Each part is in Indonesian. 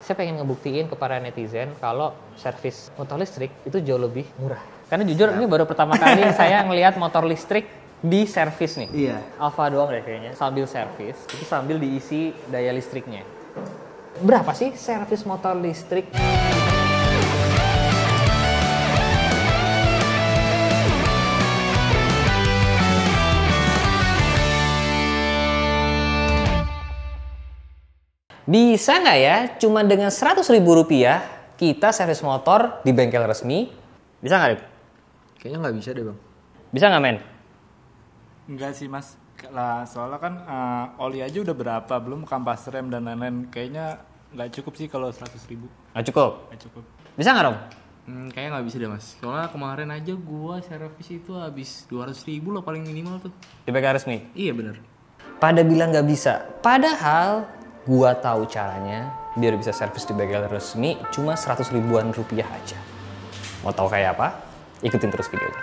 saya pengen ngebuktiin ke para netizen kalau servis motor listrik itu jauh lebih murah. Karena jujur ini baru pertama kali saya ngelihat motor listrik di servis nih. Iya. Alfa doang deh kayaknya. Sambil servis, itu sambil diisi daya listriknya. Berapa sih servis motor listrik? Bisa nggak ya, cuma dengan Rp100.000 kita servis motor di bengkel resmi? Bisa nggak, Rip? Kayaknya nggak bisa deh, Bang. Bisa nggak, Men? Enggak sih, Mas. Lah, soalnya kan oli aja udah berapa, belum kampas rem dan lain-lain. Kayaknya nggak cukup sih kalau 100.000. Nggak cukup? Nggak cukup. Bisa nggak, Rom? Kayaknya nggak bisa deh, Mas. Soalnya kemarin aja gua servis itu habis 200.000 lah paling minimal tuh. Di bengkel resmi? Iya bener. Pada bilang nggak bisa. Padahal gua tahu caranya biar bisa servis di bengkel resmi cuma 100 ribuan rupiah aja. Mau tahu kayak apa? Ikutin terus videonya.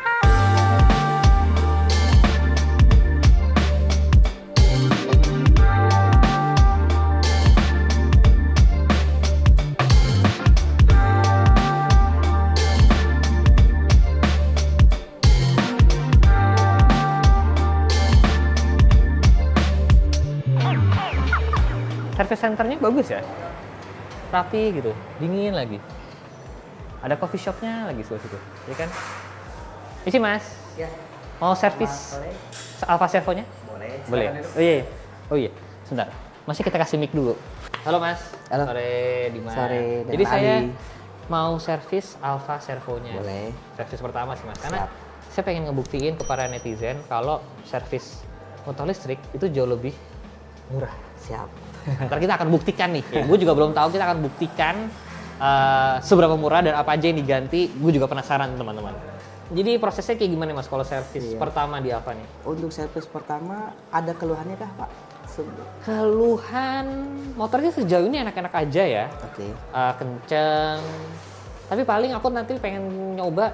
Service centernya bagus ya, rapi gitu, dingin lagi. Ada coffee shopnya lagi sebelah situ, ya kan? Isi Mas, Ya. mau servis Alfa Servo-nya? Boleh. Boleh. Oh iya, sebentar. Masih kita kasih mic dulu. Halo Mas. Halo. Sore Dimas. Sore, Jadi dengan saya Ali. mau servis Alfa Servo-nya. Boleh. Servis pertama sih Mas, karena Siap. saya pengen ngebuktiin ke para netizen kalau servis motor listrik itu jauh lebih murah. Siap. Ntar kita akan buktikan nih, ya, gue juga belum tahu, kita akan buktikan seberapa murah dan apa aja yang diganti. Gue juga penasaran teman-teman. Jadi prosesnya kayak gimana Mas kalau servis pertama di Alfa nih? Untuk servis pertama ada keluhannya kah, Pak? Keluhan motornya sejauh ini enak-enak aja ya, Oke. kenceng. Tapi paling aku nanti pengen nyoba,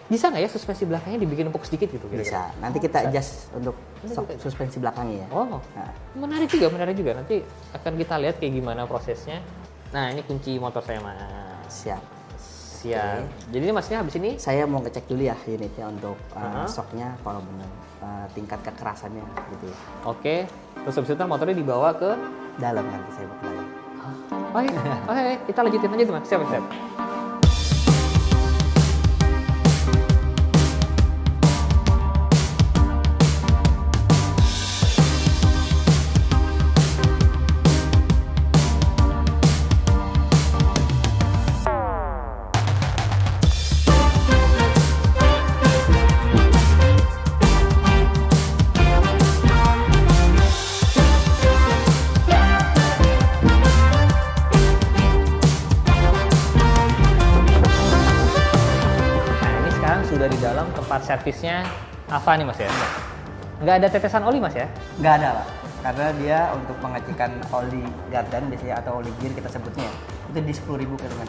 bisa nggak ya suspensi belakangnya dibikin empuk sedikit gitu? Bisa. Nanti kita adjust untuk suspensi belakangnya ya. Oh, Nah. menarik juga. Nanti akan kita lihat kayak gimana prosesnya. Nah, ini kunci motor saya, Mas. Siap. Siap. Jadi ini Masnya habis ini Saya mau ngecek dulu ya unitnya untuk shocknya kalau benar tingkat kekerasannya gitu ya. oke. Terus habis itu motornya dibawa ke Dalam nanti saya buat dalam. Oke, kita lanjutin aja tuh, Mas. Siap. Sudah di dalam tempat servisnya Alfa nih Mas ya? Nggak ada tetesan oli Mas ya? Nggak ada, Pak. Karena dia untuk pengecekan oli gardan biasanya atau oli gear kita sebutnya itu di 10.000 km.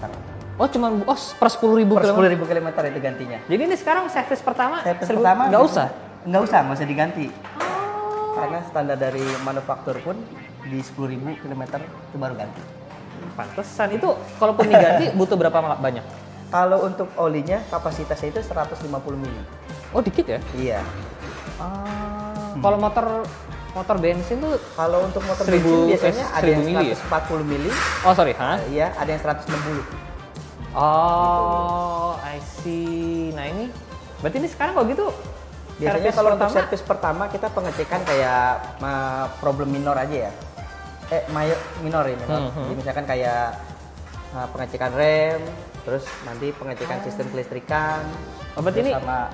Oh cuman per 10.000 Per km? 10.000 km itu gantinya. Jadi ini sekarang servis pertama Servis pertama nggak usah? Nggak usah diganti. Karena standar dari manufaktur pun di 10.000 km itu baru ganti. Pantesan itu kalaupun diganti butuh berapa banyak? Kalau untuk olinya kapasitasnya itu 150 mili. Oh dikit ya? Iya. Kalau motor bensin tuh Kalau untuk motor 1000 bensin biasanya ada yang 1000 mili ya? 140 mili. Oh sorry, hah? Iya, ada yang 160. Oh, I see. Nah ini, berarti ini sekarang kalau gitu Biasanya servis kalau untuk pertama- servis pertama kita pengecekan kayak problem minor aja ya. Minor ya, minor. Jadi misalkan kayak pengecekan rem, terus nanti pengecekan sistem kelistrikan. Oh, berarti terus ini sama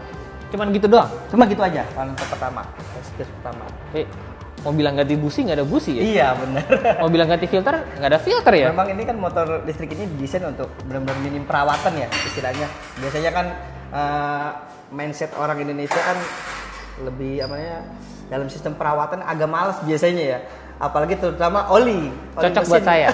cuman gitu doang? cuma gitu aja kalau untuk pertama, servis pertama. Mau bilang ganti busi nggak ada busi ya? Iya benar. Mau bilang ganti filter nggak ada filter ya? Memang ini kan motor listrik ini didesain untuk benar-benar minim perawatan ya istilahnya. Biasanya kan mindset orang Indonesia kan lebih dalam sistem perawatan agak malas biasanya ya. Apalagi terutama oli Cocok mesin. buat saya.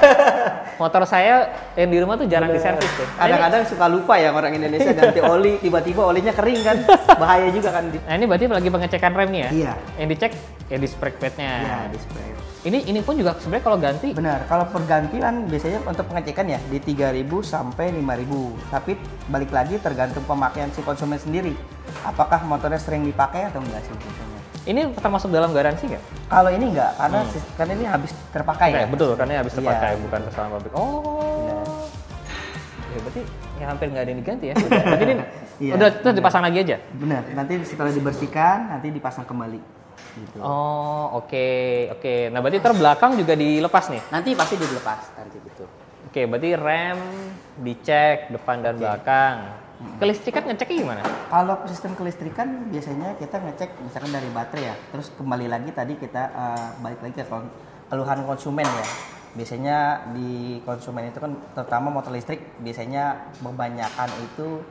Motor saya yang di rumah tuh jarang diservis tuh. Kadang-kadang suka lupa ya orang Indonesia ganti oli, tiba-tiba olinya kering kan. Bahaya juga kan. Nah ini berarti lagi pengecekan rem nih ya? Iya. Yang dicek ya di brake padnya. Iya, display. Ini pun juga sebenarnya kalau ganti Benar, kalau pergantian biasanya untuk pengecekan ya di 3.000 sampai 5.000. Tapi balik lagi tergantung pemakaian si konsumen sendiri. Apakah motornya sering dipakai atau enggak sih biasanya. ini termasuk dalam garansi nggak? Kalau ini enggak, karena ini habis terpakai ya. Betul, karena habis terpakai, Iya. bukan kesalahan pabrik. Oh. Benar. Ya berarti ya hampir nggak ada yang diganti ya. Berarti ini Iya, udah terus benar. dipasang lagi aja. Benar, nanti setelah dibersihkan nanti dipasang kembali. Gitu. Oh, oke. Nah, berarti terbelakang juga dilepas nih. Nanti pasti dilepas nanti gitu. Oke, berarti rem dicek depan dan belakang. Kelistrikan ngeceknya gimana? Kalau sistem kelistrikan biasanya kita ngecek misalkan dari baterai ya, terus kembali lagi tadi kita balik lagi ke keluhan konsumen ya. Biasanya di konsumen itu kan terutama motor listrik biasanya kebanyakan itu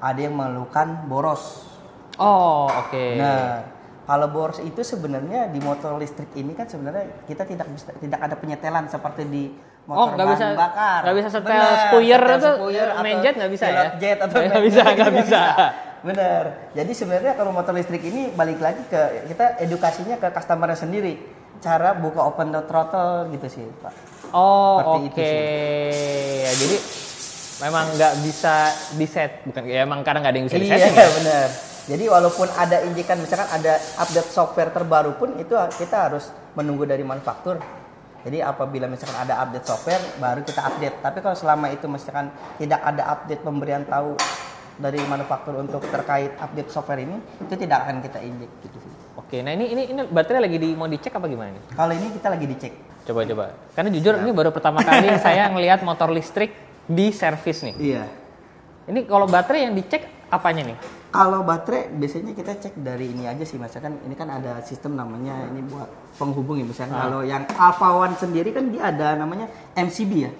ada yang mengeluhkan boros. Oh, oke. Nah, kalau boros itu sebenarnya di motor listrik ini kan sebenarnya kita tidak ada penyetelan seperti di motor nggak bahan bisa bakar. nggak bisa setel Bener, spuyer setel atau spuyer main atau jet nggak bisa ya? pilot jet atau Nggak main bisa, jet, nggak bisa. Bener. Jadi sebenarnya kalau motor listrik ini balik lagi ke kita edukasinya ke customer sendiri. Cara buka open throttle gitu sih, Pak. Oh, Seperti itu oke. Ya, jadi memang nggak bisa di-set, bukan ya emang karena nggak ada yang bisa di-setting. Iya, benar. Jadi walaupun ada injekan misalkan ada update software terbaru pun itu kita harus menunggu dari manufaktur. Jadi apabila misalkan ada update software baru kita update. Tapi kalau selama itu misalkan tidak ada update pemberian tahu dari manufaktur untuk terkait update software ini, itu tidak akan kita injek gitu sih. Oke, nah ini baterai lagi mau dicek apa gimana nih? Kalau ini kita lagi dicek. Coba. Karena jujur ini baru pertama kali saya ngelihat motor listrik di servis nih. Iya. Ini kalau baterai yang dicek apanya nih? Kalau baterai biasanya kita cek dari ini aja sih, misalkan ini kan ada sistem namanya ini buat penghubung ya, misalkan kalau yang Alpha One sendiri kan dia ada namanya MCB ya.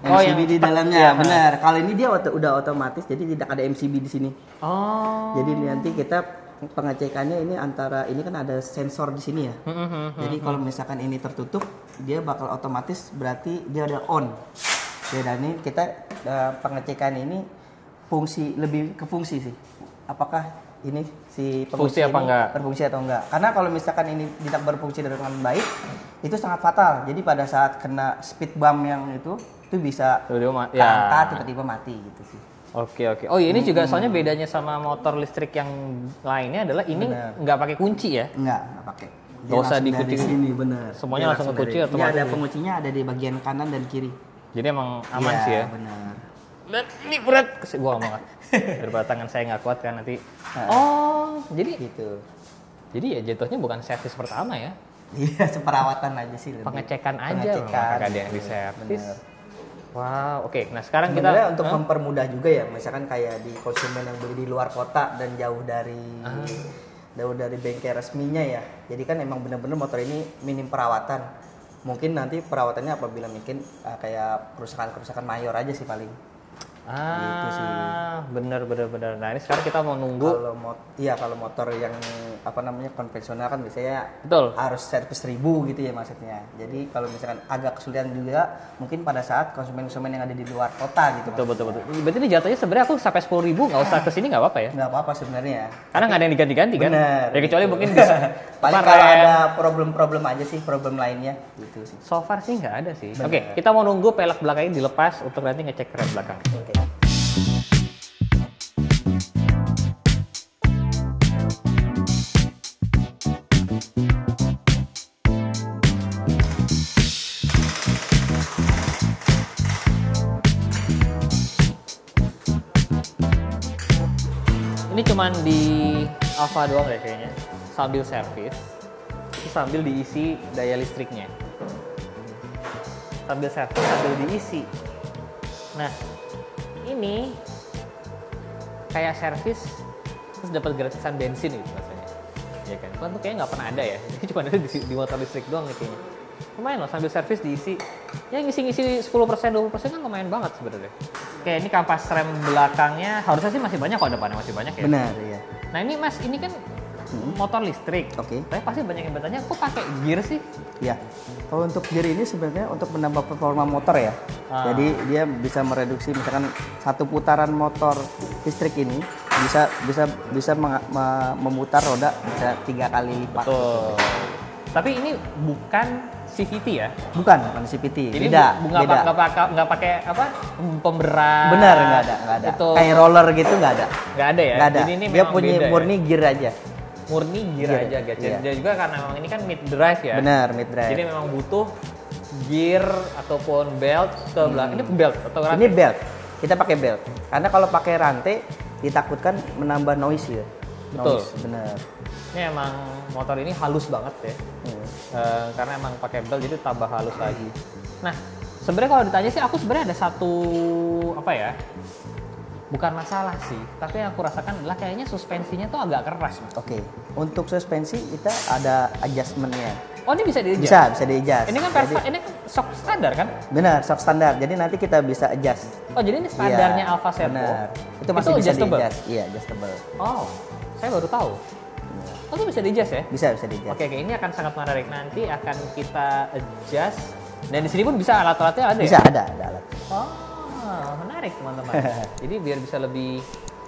MCB di dalamnya, benar. Kalau ini dia udah otomatis, jadi tidak ada MCB di sini. Oh. Jadi nanti kita pengecekannya ini antara ini kan ada sensor di sini ya. Jadi kalau misalkan ini tertutup, dia bakal otomatis berarti dia udah on. Ya, dan ini kita pengecekan ini lebih ke fungsi sih. Apakah ini si Fungsi apa ini enggak? berfungsi atau enggak? Karena kalau misalkan ini tidak berfungsi dengan baik, itu sangat fatal. Jadi pada saat kena speed bump yang itu bisa keangkat tiba-tiba mati gitu sih. Oke. Oh, ini juga soalnya bedanya sama motor listrik yang lainnya adalah ini nggak pakai kunci ya? Nggak pakai. Nggak usah dikunci. Di sini benar. Semuanya langsung kekunci atau otomatis. ada penguncinya ada di bagian kanan dan kiri. Jadi emang aman Iya, sih ya. Benar. Dan ini berat. Gua ngomong nggak. Daripada tangan saya nggak kuat kan nanti. Oh, jadi Gitu. Jadi ya jatuhnya bukan servis pertama ya. Iya, perawatan aja sih. Pengecekan aja makanya ada yang di servis. Bener. Wow, oke. Nah, sekarang Sebenarnya kita untuk mempermudah juga ya, misalkan kayak di konsumen yang beli di luar kota dan jauh dari bengkel resminya ya. Jadi kan emang bener-bener motor ini minim perawatan. Mungkin nanti perawatannya apabila mungkin kayak kerusakan mayor aja sih paling. Gitu sih. bener. Nah, ini sekarang kita mau nunggu. Kalau motor yang konvensional kan biasanya Betul. harus servis 1000 gitu ya maksudnya. Jadi kalau misalkan agak kesulitan juga mungkin pada saat konsumen-konsumen yang ada di luar kota gitu. Betul. Berarti ini jatuhnya sebenarnya aku sampai 10.000 nggak usah kesini nggak apa-apa ya? Nggak apa-apa sebenarnya. Karena nggak ada yang diganti-ganti kan? Bener. Ya kecuali mungkin paling kalau ada problem-problem aja sih, problem lainnya gitu sih. So far sih nggak ada sih. Bener. Oke, kita mau nunggu pelek belakangnya dilepas untuk nanti ngecek rem belakang. Oke. Ini cuman di Alfa doang deh kayaknya. Sambil servis, terus sambil diisi daya listriknya. Sambil servis, sambil diisi. Nah, ini kayak servis terus dapat gratisan bensin gitu rasanya. Ya kan? Kan tuh kayaknya nggak pernah ada ya. Ini cuma ada di motor listrik doang nih kayaknya. Lumayan loh, sambil servis diisi. Ya ngisi-ngisi 10%, 20% kan lumayan banget sebenarnya. Oke, ini kampas rem belakangnya harusnya sih masih banyak, kalau depannya masih banyak ya. Benar, iya. Nah ini Mas, ini kan motor listrik. Oke. Tapi pasti banyak yang bertanya, kok pakai gear sih? Ya, kalau untuk gear ini sebenarnya untuk menambah performa motor ya. Jadi dia bisa mereduksi misalkan satu putaran motor listrik ini bisa memutar roda bisa 3 kali lipat. Betul. Tapi ini bukan CVT ya? Bukan CVT. Jadi Beda. nggak pakai apa pemberat. Benar, nggak ada. Itu Kayak roller gitu nggak ada. nggak ada ya? Nggak ada. Jadi ini Dia memang punya beda murni ya? gear aja. Murni gear Gear, aja guys. iya. Dan juga karena memang ini kan mid drive ya. Benar, mid drive. Jadi memang butuh gear ataupun belt ke belakang. Ini belt atau rantai? Ini belt. Kita pakai belt. Karena kalau pakai rantai ditakutkan menambah noise ya. Betul. Noise, benar. Ini emang motor ini halus banget ya. Karena emang pakai belt jadi tambah halus lagi. Nah, sebenarnya kalau ditanya sih aku sebenarnya ada satu apa ya? Bukan masalah sih, tapi yang aku rasakan adalah kayaknya suspensinya tuh agak keras, Mas. Oke. Untuk suspensi kita ada adjustment-nya. Oh, ini bisa di-adjust? Bisa di-adjust. Ini kan ini kan shock standar kan? Benar, shock standar. Jadi nanti kita bisa adjust. Oh, jadi ini standarnya Iya, Alfa Servo. Benar. Itu masih bisa adjustable? di-adjust. Iya, adjustable. Oh, saya baru tahu. Oh, itu bisa di-adjust ya? Bisa di-adjust. Oke, ini akan sangat menarik. Nanti akan kita adjust. Dan di sini pun bisa alat-alatnya ada Bisa ya? ada alat. Oh, menarik teman-teman. Jadi biar bisa lebih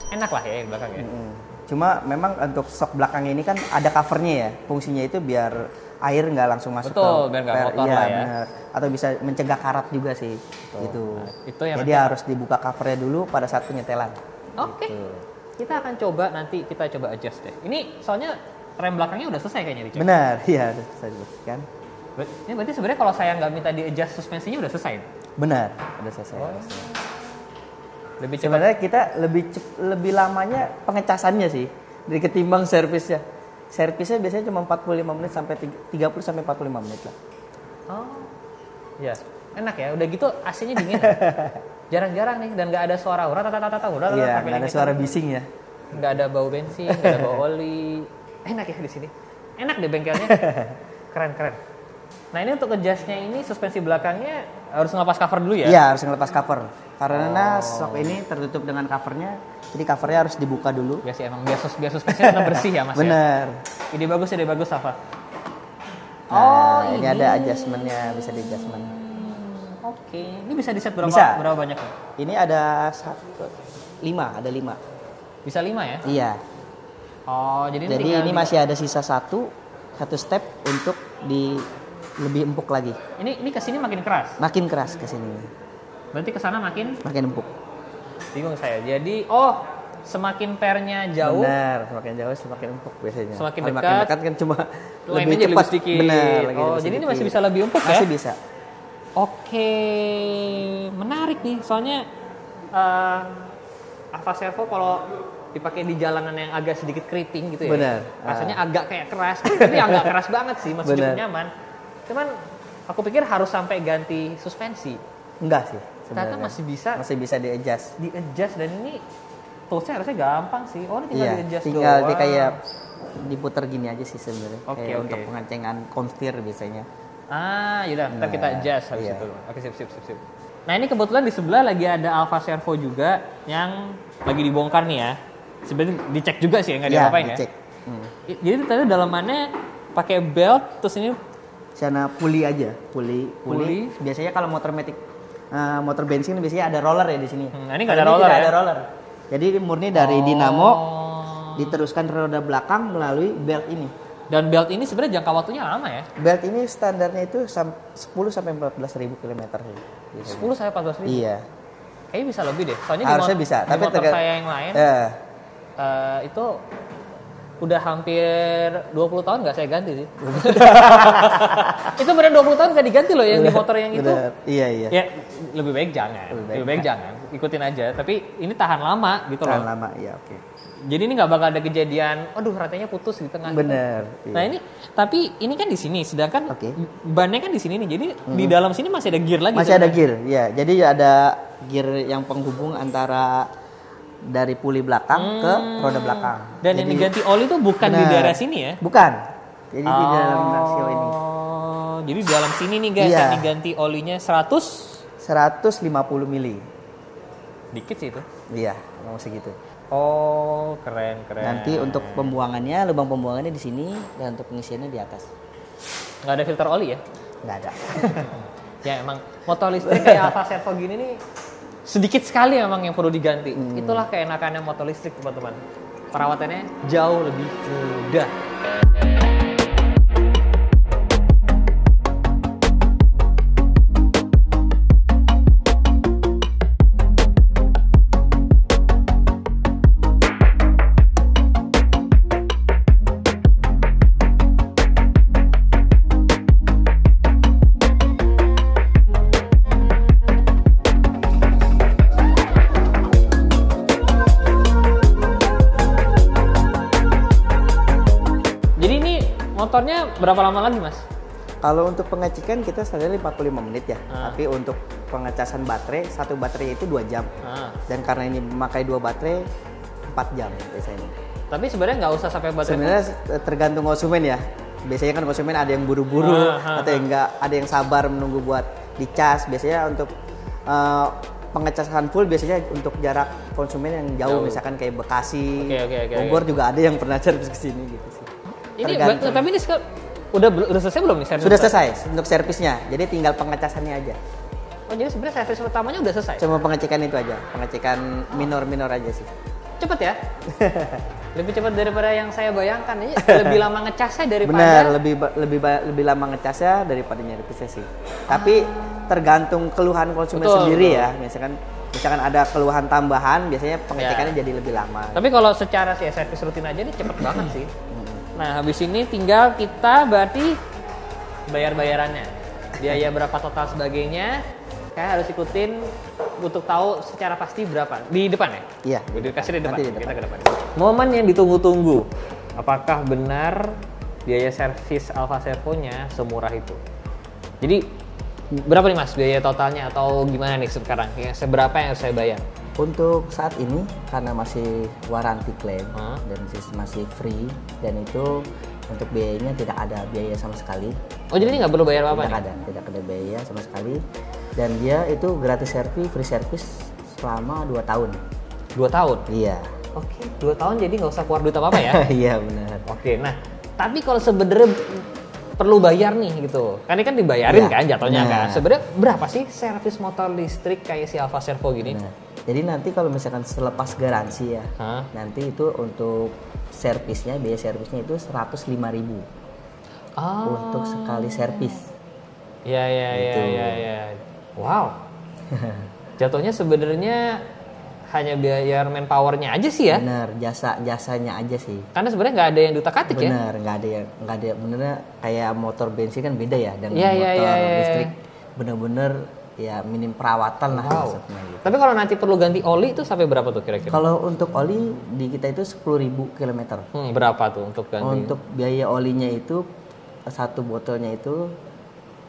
enak lah ya di belakang ya. Cuma memang untuk shock belakang ini kan ada covernya ya. Fungsinya itu biar air nggak langsung masuk Betul, biar nggak kotor iya, lah ya. benar. Atau bisa mencegah karat juga sih. Gitu. Nah, itu yang Jadi nanti- harus dibuka covernya dulu pada saat penyetelan. Oke. Gitu. Kita akan coba nanti kita coba adjust deh. Ini soalnya rem belakangnya udah selesai kayaknya dicek. Benar, iya bisa kan. Ini berarti sebenarnya kalau saya nggak minta di adjust suspensinya udah selesai. Benar, udah selesai. Lebih cepat. Sebenarnya kita lebih lamanya pengecasannya sih dari ketimbang servisnya. Servisnya biasanya cuma 45 menit sampai 30 sampai 45 menit lah. Oh. Ya, enak ya. Udah gitu AC-nya dingin. Ya? Jarang-jarang nih dan nggak ada suara udah Iya, nggak ada suara bising ya. Nggak ada bau bensin, nggak ada bau oli. Enak ya di sini. Enak deh bengkelnya. Keren. Nah, ini untuk adjustnya ini suspensi belakangnya harus ngelepas cover dulu ya? Iya, harus ngelepas cover. Karena shock ini tertutup dengan covernya, jadi covernya harus dibuka dulu. Ya sih emang biar suspensinya tetap bersih ya Mas. Bener. Ya? Ide bagus apa? Nah, ini ada adjustmentnya, bisa di adjustment. Oke. Ini bisa di set berapa Bisa. berapa banyak? Ini ada 5, ada 5. Bisa 5 ya? Iya. Oh, jadi Jadi tinggal ini masih ada sisa satu step untuk lebih empuk lagi. ini kesini makin keras. Makin keras ke sini, Berarti kesana makin makin empuk. bingung saya. Jadi semakin pernya jauh, Benar, semakin jauh semakin empuk biasanya. Semakin Kalau dekat, makin dekat kan cuma lebih cepat sedikit. Benar, lagi Oh, lebih jadi ini sedikit. masih bisa lebih empuk ya? Masih bisa. Oke, menarik nih. Soalnya Alfa Servo kalau dipakai di jalanan yang agak sedikit keriting gitu ya. Benar. Rasanya agak kayak keras, tapi agak keras banget sih, masih cukup Benar. nyaman. Cuman aku pikir harus sampai ganti suspensi. Enggak sih. Ternyata sebenarnya. masih bisa di adjust. di adjust dan ini toolsnya harusnya gampang sih. Oh, ini tinggal Iya, di adjust tinggal dia doang. kayak diputer gini aja sih sebenarnya. Oke, Kayak oke. untuk pengencengan konstir biasanya. Yaudah, ntar kita Nah, adjust habis iya. itu. Oke, sip. Nah, ini kebetulan di sebelah lagi ada Alfa Servo juga yang lagi dibongkar nih ya. Sebenarnya dicek juga sih, nggak Iya, diapain ya. dicek. Jadi tadi dalamannya pakai belt, terus ini Sana puli aja, puli. Puli. Biasanya kalau motor matic, motor bensin biasanya ada roller ya di sini. Nah, ini nggak ada Kalau roller tidak ya? ada roller. Jadi ini murni dari dinamo diteruskan ke roda belakang melalui belt ini. Dan belt ini sebenarnya jangka waktunya lama ya. Belt ini standarnya itu 10 sampai 14.000 kilometer sih. 10 sampai 14 ribu. Iya. Kayaknya bisa lebih deh. Soalnya Harusnya di, bisa, di tapi motor terga- saya yang lain itu udah hampir 20 tahun nggak saya ganti sih. Itu benar 20 tahun nggak diganti loh yang di motor yang itu. Bener. Iya. Ya lebih baik jangan. Lebih Lebih baik baik jangan. Ikutin aja. Tapi ini tahan lama gitu Tahan loh. lama, iya oke. Jadi ini nggak bakal ada kejadian, aduh rantainya putus di tengah. gitu. Bener. Nah ini, tapi ini kan di sini, sedangkan Oke. bannya kan di sini nih. Jadi di dalam sini masih ada gear lagi. Masih kan? ada gear, ya. Jadi ada gear yang penghubung antara dari puli belakang ke roda belakang. Dan yang diganti oli itu bukan di Benar. daerah sini ya? Bukan. Jadi di dalam rasio ini. Jadi di dalam sini nih guys, Iya. yang diganti olinya 150 mili. dikit sih itu. Iya, mau segitu. Oh, keren. Nanti untuk pembuangannya, lubang pembuangannya di sini dan untuk pengisiannya di atas. Nggak ada filter oli ya? Nggak ada. Ya emang motor listrik kayak Alfa Servo gini nih sedikit sekali memang yang perlu diganti. Itulah keenakannya motor listrik teman-teman. Perawatannya jauh lebih mudah. motornya berapa lama lagi Mas? Kalau untuk pengecekan kita standar 45 menit ya. Tapi untuk pengecasan baterai, satu baterai itu 2 jam. Dan karena ini memakai 2 baterai 4 jam biasanya. Tapi sebenarnya nggak usah sampai baterai. Sebenarnya tergantung konsumen ya. Biasanya kan konsumen ada yang buru-buru atau yang enggak, ada yang sabar menunggu buat dicas. Biasanya untuk pengecasan full biasanya untuk jarak konsumen yang jauh. Misalkan kayak Bekasi, Bogor juga ada yang pernah servis ke sini gitu sih. Ini tapi ini udah selesai belum nih servis? Sudah selesai untuk servisnya. Jadi tinggal pengecasannya aja. Oh, jadi sebenarnya servis utamanya udah selesai. Cuma pengecekan itu aja, pengecekan minor-minor aja sih. Cepet ya? Lebih cepat daripada yang saya bayangkan. Ini lebih lama ngecasnya daripada. Benar, lebih lama ngecasnya daripada nyervisnya sih. Tapi tergantung keluhan konsumen sendiri ya. Misalkan ada keluhan tambahan, biasanya pengecekannya jadi lebih lama. Tapi kalau secara sih servis rutin aja ini cepet banget sih. Nah, habis ini tinggal kita berarti bayar-bayarannya. Biaya berapa total sebagainya. Kayak harus ikutin untuk tahu secara pasti berapa. Di depan ya? Iya. Dikasih di depan. Nanti di depan. Kita ke depan. Momen yang ditunggu-tunggu. Apakah benar biaya servis Alfa Servo-nya semurah itu? Jadi berapa nih Mas biaya totalnya atau gimana nih sekarang? Seberapa yang harus saya bayar? Untuk saat ini karena masih warranty claim dan masih free dan itu untuk biayanya tidak ada biaya sama sekali. Oh jadi ini nggak perlu bayar apa-apa? Tidak ada biaya sama sekali. Dan dia itu gratis servis, free service selama 2 tahun. 2 tahun? Iya. Oke, 2 tahun jadi nggak usah keluar duit apa-apa ya? Iya benar. Oke, nah tapi kalau sebenarnya perlu bayar nih gitu, kan ini kan dibayarin kan jatuhnya kan. Sebenarnya berapa sih servis motor listrik kayak si Alfa Servo gini? Jadi nanti kalau misalkan selepas garansi ya, nanti itu untuk servisnya, biaya servisnya itu 105.000 untuk sekali servis. Iya. Wow. Jatuhnya sebenarnya hanya biaya manpowernya aja sih ya? Bener, jasanya aja sih. Karena sebenarnya nggak ada yang ditarik ya? Bener, nggak ada. Benernya kayak motor bensin kan beda ya dengan motor listrik. Bener-bener ya minim perawatan lah maksudnya gitu. Tapi kalau nanti perlu ganti oli itu sampai berapa tuh kira-kira? Kalau untuk oli di kita itu 10.000 km. Berapa tuh untuk ganti? Untuk biaya olinya itu satu botolnya itu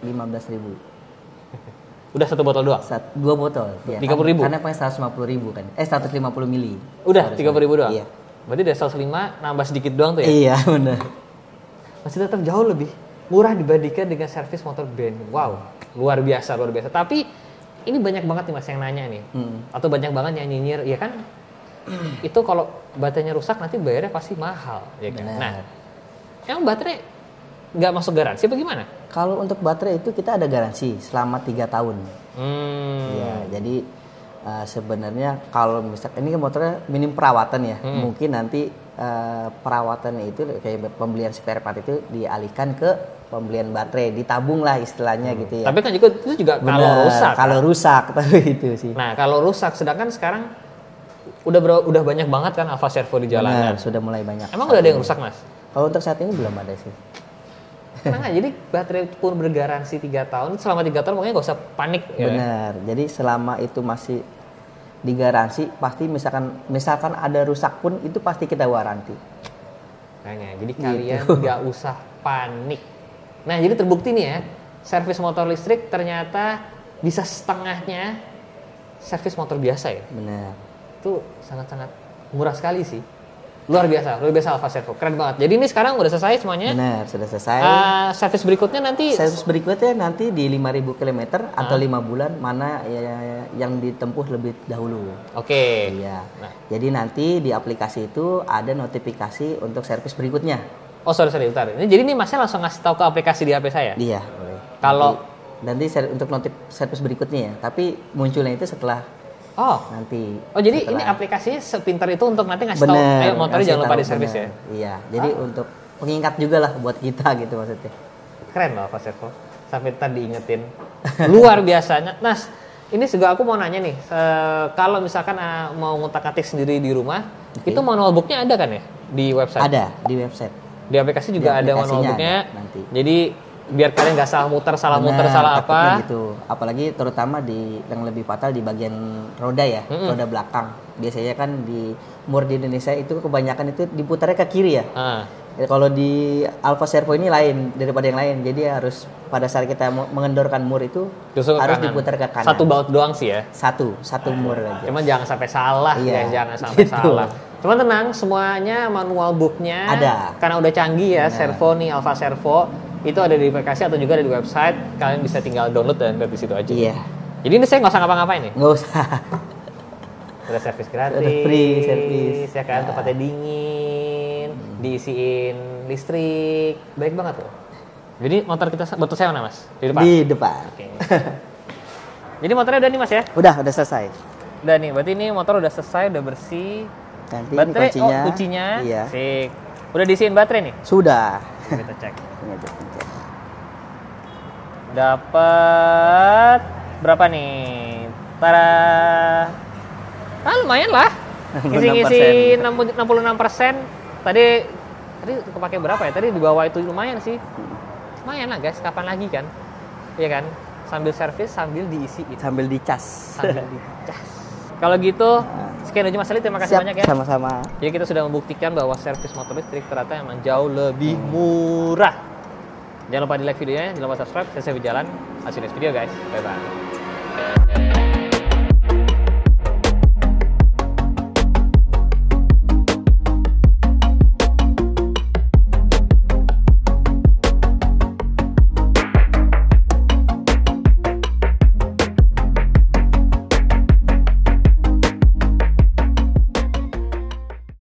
15.000. Udah satu botol doang? 2 botol. Ya, 30.000? Karena paling 150.000 kan. 150 mili. Udah 30.000 doang? Iya. Berarti dari 105 nambah sedikit doang tuh ya? Iya benar. Masih tetap jauh lebih murah dibandingkan dengan servis motor band. Wow, luar biasa. Tapi ini banyak banget nih Mas yang nanya nih. Atau banyak banget yang nyinyir, ya kan? Itu kalau baterainya rusak nanti bayarnya pasti mahal, ya kan? Nah, emang baterai nggak masuk garansi apa gimana? Kalau untuk baterai itu kita ada garansi selama 3 tahun. Ya, jadi sebenarnya kalau misalkan ini kan motornya minim perawatan ya, mungkin nanti perawatannya itu kayak pembelian spare part itu dialihkan ke pembelian baterai, ditabung lah istilahnya gitu ya. Tapi kan itu juga kalau rusak. Kalau rusak tapi itu sih. Nah kalau rusak, sedangkan sekarang udah banyak banget kan Alfa Servo di jalanan. Sudah mulai banyak. Emang udah ada yang rusak Mas? Kalau untuk saat ini belum ada sih. Nah, jadi baterai pun bergaransi 3 tahun. Selama 3 tahun pokoknya nggak usah panik. Benar. Ya? Jadi selama itu masih digaransi, pasti misalkan ada rusak pun itu pasti kita waranti. Makanya, jadi kalian nggak usah panik. Nah, jadi terbukti nih ya, servis motor listrik ternyata bisa setengahnya servis motor biasa ya. Benar. Itu sangat-sangat murah sekali sih. Luar biasa Alfa Servo, keren banget. Jadi ini sekarang udah selesai semuanya. Benar, sudah selesai. Servis berikutnya nanti di 5.000 km atau 5 bulan, mana yang ditempuh lebih dahulu. Oke. Iya. Nah. Jadi nanti di aplikasi itu ada notifikasi untuk servis berikutnya. Oh sorry, bentar. Jadi ini Masnya langsung ngasih tahu ke aplikasi di HP saya? Iya, boleh. Kalau nanti untuk servis berikutnya ya, tapi munculnya itu setelah nanti. Oh jadi ini aplikasinya sepintar itu untuk nanti ngasih tahu, ayo motornya jangan lupa di servis ya? Iya, jadi untuk pengingat juga lah buat kita gitu maksudnya. Keren loh Alfa Servo, sampai tadi diingetin. Luar biasanya. Nas, ini juga aku mau nanya nih, kalau misalkan mau ngutak-atik sendiri di rumah, itu manual booknya ada kan ya di website? Ada di website. Di aplikasi juga ada manual booknya. Nanti. Jadi biar kalian nggak salah muter salah apa gitu. Apalagi terutama yang lebih fatal di bagian roda ya, roda belakang. Biasanya kan di Indonesia itu kebanyakan itu diputarnya ke kiri ya. Ya, kalau di Alfa Servo ini lain daripada yang lain. Jadi harus pada saat kita mengendorkan mur itu Justru ke harus kanan. diputar ke kanan. Satu baut doang sih ya. Satu mur aja. Cuman jangan sampai salah Iya, guys, jangan sampai gitu. salah. Cuman tenang, semuanya manual booknya Ada. karena udah canggih ya, Nah. servo nih Alfa Servo itu ada di aplikasi atau juga ada di website. Kalian bisa tinggal download dan lihat di situ aja. Iya. Jadi ini saya nggak usah ngapa-ngapain nih. Nggak usah. Udah servis gratis. Udah free servis. Ya kan, Nah. tempatnya dingin, diisiin listrik, baik banget tuh. Jadi motor kita betul saya mana mas? Di depan. Di depan. Oke. Jadi motornya udah nih mas ya? Udah selesai. Udah nih, berarti ini motor udah selesai, udah bersih. Nanti Baterai, ini kuncinya. kuncinya. Iya. Sik. Udah diisiin baterai nih. Sudah. Kita cek. Ini aja pencet. Dapat berapa nih? Tada. Lumayan lah. Ngisi-ngisi 66%. Tadi kepake berapa ya? Tadi di bawah itu lumayan sih. Lumayan lah guys, kapan lagi kan? Iya kan? Sambil servis, sambil diisiin. Sambil dicas. Sambil dicas. Kalau gitu, sekian aja Mas Ali, terima kasih Siap, banyak ya. sama-sama. Jadi kita sudah membuktikan bahwa servis motor listrik ternyata emang jauh lebih murah. Jangan lupa di like videonya, jangan lupa subscribe. Saya Jalan. See you next video guys. Bye bye.